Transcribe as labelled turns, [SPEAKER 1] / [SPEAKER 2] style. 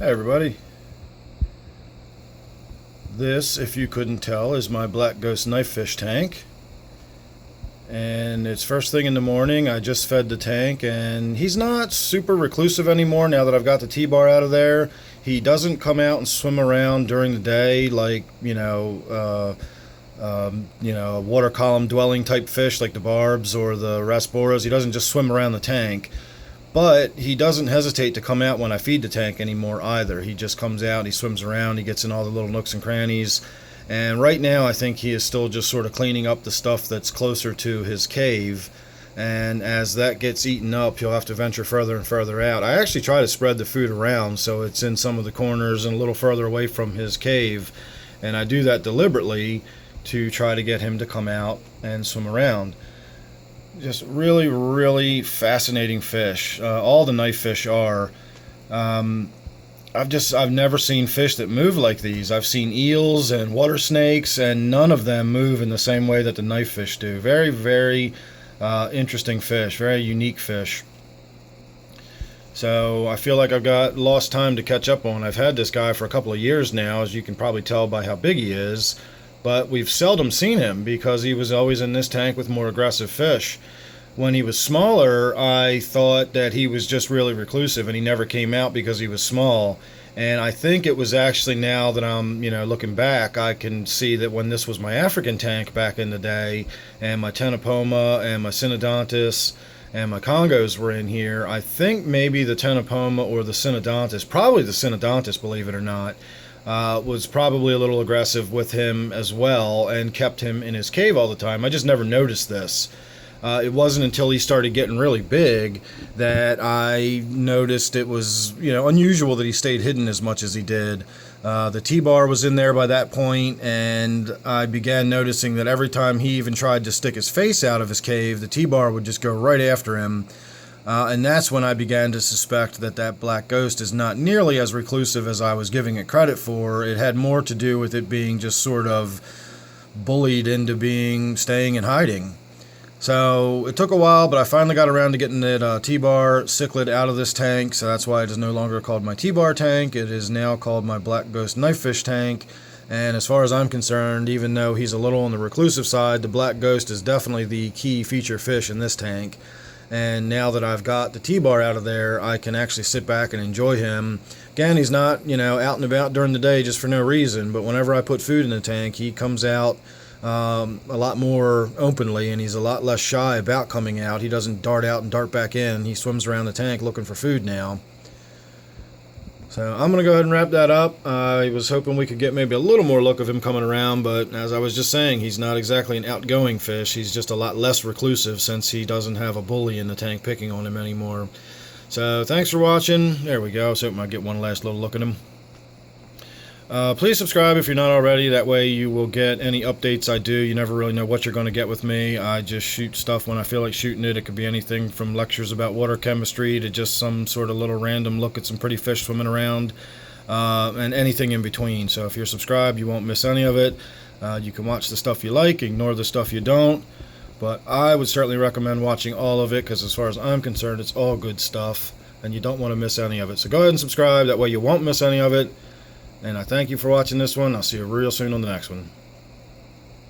[SPEAKER 1] Hey everybody, this, if you couldn't tell, is my black ghost knife fish tank. And it's first thing in the morning. I just fed the tank, and he's not super reclusive anymore now that I've got the T-bar out of there. He doesn't come out and swim around during the day like, a water column dwelling type fish like the barbs or the rasboras. He doesn't just swim around the tank. But he doesn't hesitate to come out when I feed the tank anymore either. He just comes out, he swims around, he gets in all the little nooks and crannies. And right now I think he is still just sort of cleaning up the stuff that's closer to his cave. And as that gets eaten up, he'll have to venture further and further out. I actually try to spread the food around so it's in some of the corners and a little further away from his cave. And I do that deliberately to try to get him to come out and swim around. Just really, really fascinating fish. All the knife fish are. I've never seen fish that move like these. I've seen eels and water snakes, and none of them move in the same way that the knife fish do. Very, very interesting fish. Very unique fish. So I feel like I've got lost time to catch up on. I've had this guy for a couple of years now, as you can probably tell by how big he is. But we've seldom seen him because he was always in this tank with more aggressive fish. When he was smaller, I thought that he was just really reclusive and he never came out because he was small. And I think it was actually, now that I'm, looking back, I can see that when this was my African tank back in the day, and my Tenopoma and my Synodontis and my Congos were in here, I think maybe the Tenopoma or the Synodontis, probably the Synodontis, believe it or not, was probably a little aggressive with him as well and kept him in his cave all the time. I just never noticed this. It wasn't until he started getting really big that I noticed it was, unusual that he stayed hidden as much as he did. The T-bar was in there by that point, and I began noticing that every time he even tried to stick his face out of his cave, the T-bar would just go right after him. And that's when I began to suspect that that black ghost is not nearly as reclusive as I was giving it credit for. It had more to do with it being just sort of bullied into staying and hiding. So it took a while, but I finally got around to getting that T-bar cichlid out of this tank, so that's why it is no longer called my T-bar tank. It is now called my black ghost knife fish tank. And as far as I'm concerned, even though he's a little on the reclusive side, the black ghost is definitely the key feature fish in this tank. And now that I've got the T-bar out of there, I can actually sit back and enjoy him. Again, he's not, out and about during the day just for no reason, but whenever I put food in the tank, he comes out a lot more openly, and he's a lot less shy about coming out. He doesn't dart out and dart back in. He swims around the tank looking for food now. So I'm going to go ahead and wrap that up. I was hoping we could get maybe a little more look of him coming around, but as I was just saying, he's not exactly an outgoing fish. He's just a lot less reclusive since he doesn't have a bully in the tank picking on him anymore. So thanks for watching. There we go. So I might get one last little look at him. Please subscribe if you're not already. That way you will get any updates I do. You never really know what you're going to get with me. I just shoot stuff when I feel like shooting it. It could be anything from lectures about water chemistry to just some sort of little random look at some pretty fish swimming around, and anything in between. So if you're subscribed, you won't miss any of it. You can watch the stuff you like, ignore the stuff you don't. But I would certainly recommend watching all of it, because as far as I'm concerned, it's all good stuff, and you don't want to miss any of it. So go ahead and subscribe. That way you won't miss any of it. And I thank you for watching this one. I'll see you real soon on the next one.